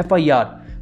FIR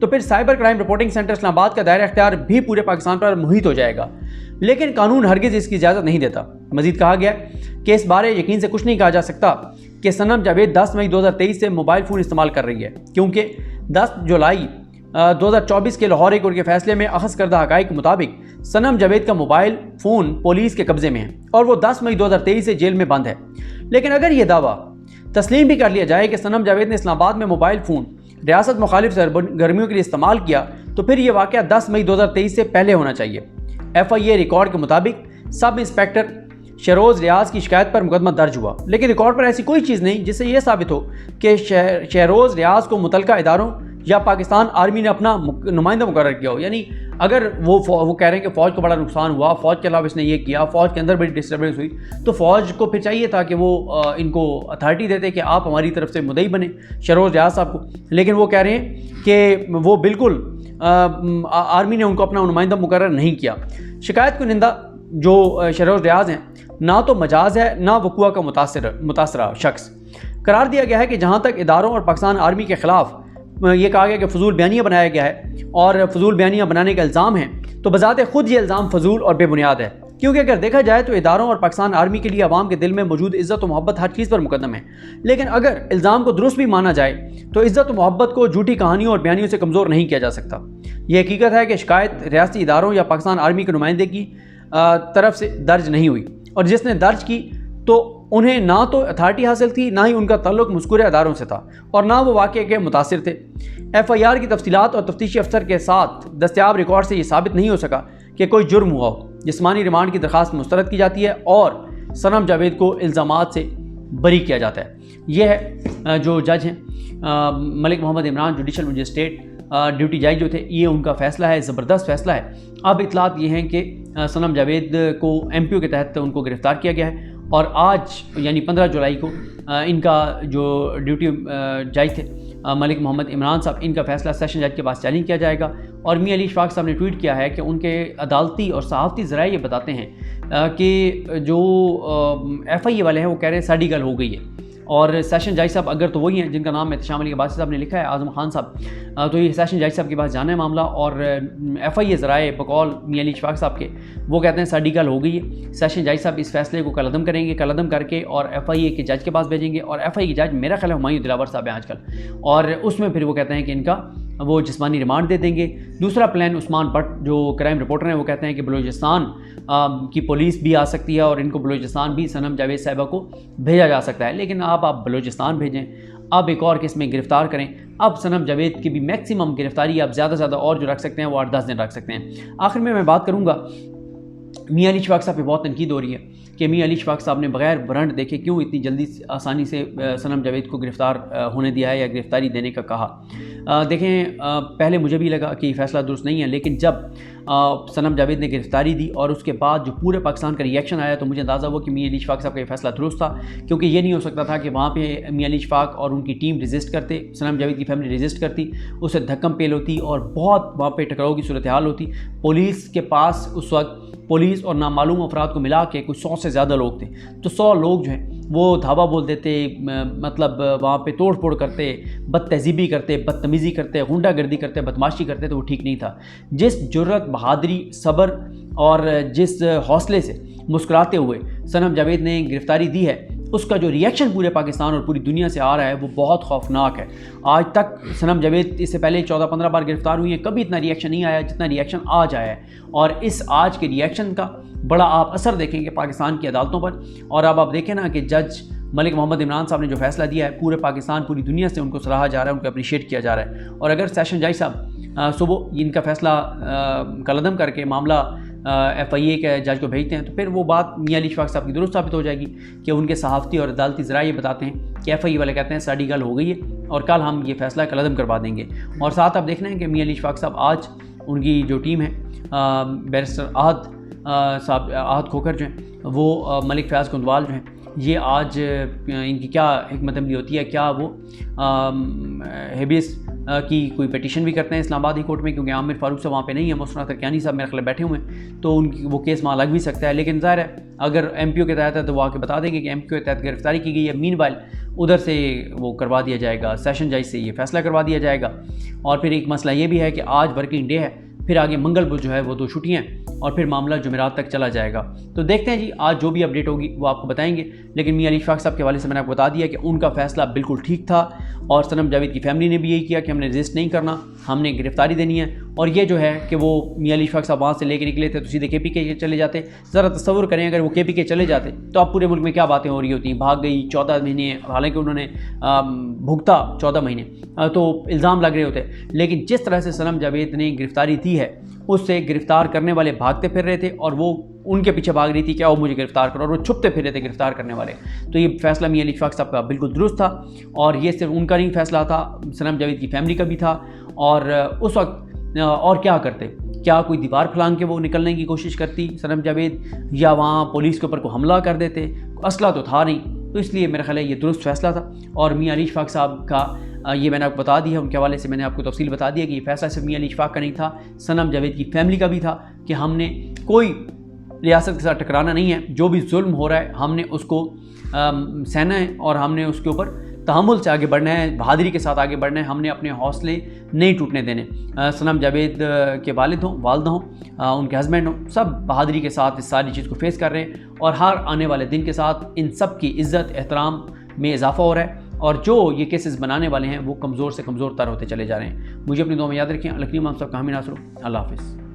تو پھر cyber crime reporting centre اسلام آباد کا دائرہ اختیار بھی پورے پاکستان پر محیط ہو جائے گا، لیکن قانون ہرگز اس کی اجازت نہیں دیتا۔ مزید کہا گیا کہ اس بارے یقین سے کچھ نہیں کہا جا سکتا کہ صنم جاوید 10 مئی 2023 سے موبائل فون استعمال کر رہی ہے، کیونکہ 10 جولائی 2024 کے لاہور ہائی کورٹ کے فیصلے میں اخذ کردہ حقائق کے مطابق صنم جاوید کا موبائل فون پولیس کے قبضے میں ہے اور وہ 10 مئی 2023 سے جیل میں بند ہے۔ لیکن اگر یہ دعویٰ تسلیم بھی کر لیا جائے کہ صنم جاوید نے اسلام آباد میں موبائل فون ریاست مخالف سرگرمیوں کے لیے استعمال کیا، تو پھر یہ واقعہ 10 مئی 2023 سے پہلے ہونا چاہیے۔ FIA ریکارڈ کے مطابق سب انسپیکٹر شہروز ریاض کی شکایت پر مقدمہ درج ہوا، لیکن ریکارڈ پر ایسی کوئی چیز نہیں جس سے یہ ثابت ہو کہ شہروز ریاض کو متعلقہ اداروں یا پاکستان آرمی نے اپنا نمائندہ مقرر کیا ہو۔ یعنی اگر وہ کہہ رہے ہیں کہ فوج کو بڑا نقصان ہوا، فوج کے علاوہ اس نے یہ کیا، فوج کے اندر بڑی ڈسٹربنس ہوئی، تو فوج کو پھر چاہیے تھا کہ وہ ان کو اتھارٹی دیتے کہ آپ ہماری طرف سے مدعی بنیں شہروز ریاض صاحب کو، لیکن وہ کہہ رہے ہیں کہ وہ بالکل آرمی نے ان کو اپنا نمائندہ مقرر نہیں کیا۔ شکایت کنندہ جو شہروز ریاض ہیں نہ تو مجاز ہے نہ وقوع کا متاثرہ شخص قرار دیا گیا ہے کہ جہاں تک اداروں اور پاکستان آرمی کے خلاف یہ کہا گیا کہ فضول بیانیہ بنایا گیا ہے اور فضول بیانیہ بنانے کا الزام ہے، تو بذات خود یہ الزام فضول اور بے بنیاد ہے، کیونکہ اگر دیکھا جائے تو اداروں اور پاکستان آرمی کے لیے عوام کے دل میں موجود عزت و محبت ہر چیز پر مقدم ہے۔ لیکن اگر الزام کو درست بھی مانا جائے تو عزت و محبت کو جھوٹی کہانیوں اور بیانیوں سے کمزور نہیں کیا جا سکتا۔ یہ حقیقت ہے کہ شکایت ریاستی اداروں یا پاکستان آرمی کے نمائندے کی طرف سے درج نہیں ہوئی، اور جس نے درج کی تو انہیں نہ تو اتھارٹی حاصل تھی، نہ ہی ان کا تعلق مذکورہ اداروں سے تھا، اور نہ وہ واقعے کے متاثر تھے۔ FIR کی تفصیلات اور تفتیشی افسر کے ساتھ دستیاب ریکارڈ سے یہ ثابت نہیں ہو سکا کہ کوئی جرم ہوا ہو۔ جسمانی ریمانڈ کی درخواست مسترد کی جاتی ہے اور صنم جاوید کو الزامات سے بری کیا جاتا ہے۔ یہ ہے جو جج ہیں ملک محمد عمران جوڈیشل مجسٹریٹ ڈیوٹی جج جو تھے، یہ ان کا فیصلہ ہے، زبردست فیصلہ ہے۔ اب اطلاعات یہ ہیں کہ صنم جاوید کو MPO کے تحت ان کو گرفتار کیا گیا ہے، اور آج یعنی 15 جولائی کو ان کا جو ڈیوٹی جج تھے ملک محمد عمران صاحب، ان کا فیصلہ سیشن جج کے پاس چیلنج کیا جائے گا۔ اور میاں علی اشفاق صاحب نے ٹویٹ کیا ہے کہ ان کے عدالتی اور صحافتی ذرائع یہ بتاتے ہیں کہ جو FIA والے ہیں وہ کہہ رہے ہیں ساڈی گل ہو گئی ہے، اور سیشن جج صاحب اگر تو وہی ہیں جن کا نام احتشام علی عباسی صاحب نے لکھا ہے، اعظم خان صاحب، تو یہ سیشن جج صاحب کے پاس جانا ہے معاملہ، اور FIA ذرائع بقول میاں علی اشفاق صاحب کے وہ کہتے ہیں ساڈی گل ہو گئی ہے۔ سیشن جج صاحب اس فیصلے کو کالعدم کریں گے، کالعدم کر کے اور FIA کے جج کے پاس بھیجیں گے، اور FIA کے جج میرا خیال ہے ہمایوں دلاور صاحب ہیں آج کل، اور اس میں پھر وہ کہتے ہیں کہ ان کا وہ جسمانی ریمانڈ دے دیں گے۔ دوسرا پلان عثمان بٹ جو کرائم رپورٹر ہیں وہ کہتے ہیں کہ بلوچستان کی پولیس بھی آ سکتی ہے اور ان کو بلوچستان بھی صنم جاوید صاحبہ کو بھیجا جا سکتا ہے، لیکن آپ بلوچستان بھیجیں، اب ایک اور کس میں گرفتار کریں، اب صنم جاوید کی بھی میکسیمم گرفتاری آپ زیادہ سے زیادہ اور جو رکھ سکتے ہیں وہ 8-10 دن رکھ سکتے ہیں۔ آخر میں بات کروں گا، میاں علی اشفاق صاحب پہ بہت تنقید ہو رہی ہے کہ میاں علی اشفاق صاحب نے بغیر وارنٹ دیکھے کیوں اتنی جلدی آسانی سے صنم جاوید کو گرفتار ہونے دیا ہے یا گرفتاری دینے کا کہا۔ دیکھیں، پہلے مجھے بھی لگا کہ یہ فیصلہ درست نہیں ہے، لیکن جب صنم جاوید نے گرفتاری دی اور اس کے بعد جو پورے پاکستان کا ریئیکشن آیا تو مجھے اندازہ ہوا کہ میاں علی اشفاق صاحب کا یہ فیصلہ درست تھا، کیونکہ یہ نہیں ہو سکتا تھا کہ وہاں پہ میاں علی اشفاق اور ان کی ٹیم ریزسٹ کرتے، صنم جاوید کی فیملی ریزسٹ کرتی، اسے دھکم پیل ہوتی اور بہت وہاں پہ ٹکراؤ کی صورتحال ہوتی۔ پولیس کے پاس اس وقت پولیس اور نامعلوم افراد کو ملا کے کوئی 100 سے زیادہ لوگ تھے، تو 100 لوگ جو ہیں وہ دھاوا بول دیتے، مطلب وہاں پہ توڑ پھوڑ کرتے، بد تہذیبی کرتے، بدتمیزی کرتے، غنڈہ گردی کرتے، بدماشی کرتے، تو وہ ٹھیک نہیں تھا۔ جس جرت، بہادری، صبر اور جس حوصلے سے مسکراتے ہوئے صنم جاوید نے گرفتاری دی ہے، اس کا جو ریئیکشن پورے پاکستان اور پوری دنیا سے آ رہا ہے وہ بہت خوفناک ہے۔ آج تک صنم جاوید اس سے پہلے 14-15 بار گرفتار ہوئی ہیں، کبھی اتنا ریئیکشن نہیں آیا جتنا ریئیکشن آج آیا ہے، اور اس آج کے ریئیکشن کا بڑا آپ اثر دیکھیں گے پاکستان کی عدالتوں پر۔ اور اب آپ دیکھیں نا کہ جج ملک محمد عمران صاحب نے جو فیصلہ دیا ہے، پورے پاکستان، پوری دنیا سے ان کو سراہا جا رہا ہے، ان کو اپریشیٹ کیا جا رہا ہے، اور اگر سیشن جج صاحب صبح ان کا فیصلہ کالعدم کر کے معاملہ FIA کے جج کو بھیجتے ہیں تو پھر وہ بات میاں علی اشفاق صاحب کی درست ثابت ہو جائے گی کہ ان کے صحافتی اور عدالتی ذرائع یہ بتاتے ہیں کہ FIA والے کہتے ہیں ساڈی گل ہو گئی ہے اور کل ہم یہ فیصلہ کالعدم کروا دیں گے۔ اور ساتھ آپ دیکھنا ہے کہ میاں علی اشفاق صاحب آج ان کی جو ٹیم ہے، بیرسٹر صاحب احد کھوکھر جو ہیں، وہ ملک فیاض کندوال جو ہیں، یہ آج ان کی کیا حکمت عملی ہوتی ہے، کیا وہ ہیبیس کی کوئی پٹیشن بھی کرتے ہیں اسلام آباد ہائی کورٹ میں، کیونکہ عامر فاروق صاحب وہاں پہ نہیں ہے، مسرت ترکیانی صاحب میرے خیال بیٹھے ہوئے ہیں، تو ان کی وہ کیس وہاں لگ بھی سکتا ہے۔ لیکن ظاہر ہے اگر MPO کے تحت ہے تو وہ آ کے بتا دیں گے کہ MPO کے تحت گرفتاری کی گئی ہے۔ مین وائل ادھر سے وہ کروا دیا جائے گا، سیشن جج سے یہ فیصلہ کروا دیا جائے گا. اور پھر ایک مسئلہ یہ بھی ہے کہ آج ورکنگ ڈے ہے، پھر آگے منگل کو جو ہے وہ 2 چھٹیاں ہیں اور پھر معاملہ جمعرات تک چلا جائے گا. تو دیکھتے ہیں جی، آج جو بھی اپڈیٹ ہوگی وہ آپ کو بتائیں گے. لیکن میاں علی اشفاق صاحب کے حوالے سے میں نے آپ کو بتا دیا کہ ان کا فیصلہ بالکل ٹھیک تھا، اور صنم جاوید کی فیملی نے بھی یہی کیا کہ ہم نے رجسٹ نہیں کرنا، ہم نے گرفتاری دینی ہے. اور یہ جو ہے کہ وہ میاں علی اشفاق صاحب وہاں سے لے کے نکلے تھے تو سیدھے کے پی کے چلے جاتے. ذرا تصور کریں اگر وہ کے پی کے چلے جاتے تو اب پورے ملک میں کیا باتیں ہو رہی ہوتی ہیں. بھاگ گئی 14 مہینے، حالانکہ انہوں نے بھگتا 14 مہینے، تو الزام لگ رہے ہوتے. لیکن جس طرح سے صنم جاوید نے گرفتاری دی ہے، اس سے گرفتار کرنے والے بھاگتے پھر رہے تھے اور وہ ان کے پیچھے بھاگ رہی تھی کہ آؤ مجھے گرفتار کرو، اور وہ چھپتے پھر رہے تھے گرفتار کرنے والے. تو یہ فیصلہ میاں علی اشفاق صاحب کا بالکل درست تھا، اور یہ صرف ان کا نہیں فیصلہ تھا، صنم جاوید کی فیملی کا بھی تھا. اور اس وقت اور کیا کرتے؟ کیا کوئی دیوار پھلانگ کے وہ نکلنے کی کوشش کرتی صنم جاوید، یا وہاں پولیس کے اوپر کو حملہ کر دیتے؟ اسلحہ تو تھا نہیں. تو اس لیے میرا خیال ہے یہ درست فیصلہ تھا. اور میاں علی اشفاق صاحب کا یہ میں نے آپ کو بتا دیا، ان کے حوالے سے میں نے آپ کو تفصیل بتا دیا کہ یہ فیصلہ صرف میاں علی اشفاق کا نہیں تھا، صنم جاوید کی فیملی کا بھی تھا کہ ہم نے کوئی ریاست کے ساتھ ٹکرانا نہیں ہے. جو بھی ظلم ہو رہا ہے ہم نے اس کو سہنا ہے، اور ہم نے اس کے اوپر تحمل سے آگے بڑھنا ہے، بہادری کے ساتھ آگے بڑھنا ہے. ہم نے اپنے حوصلے نہیں ٹوٹنے دینے. صنم جاوید کے والد ہوں، والدہ ہوں، ان کے ہسبینڈ ہوں، سب بہادری کے ساتھ اس ساری چیز کو فیس کر رہے ہیں، اور ہر آنے والے دن کے ساتھ ان سب کی عزت احترام میں اضافہ ہو رہا ہے. اور جو یہ کیسز بنانے والے ہیں وہ کمزور سے کمزور تر ہوتے چلے جا رہے ہیں. مجھے اپنی دعا میں یاد رکھیں. الکریم صاحب کا حامی ناصر. اللہ حافظ.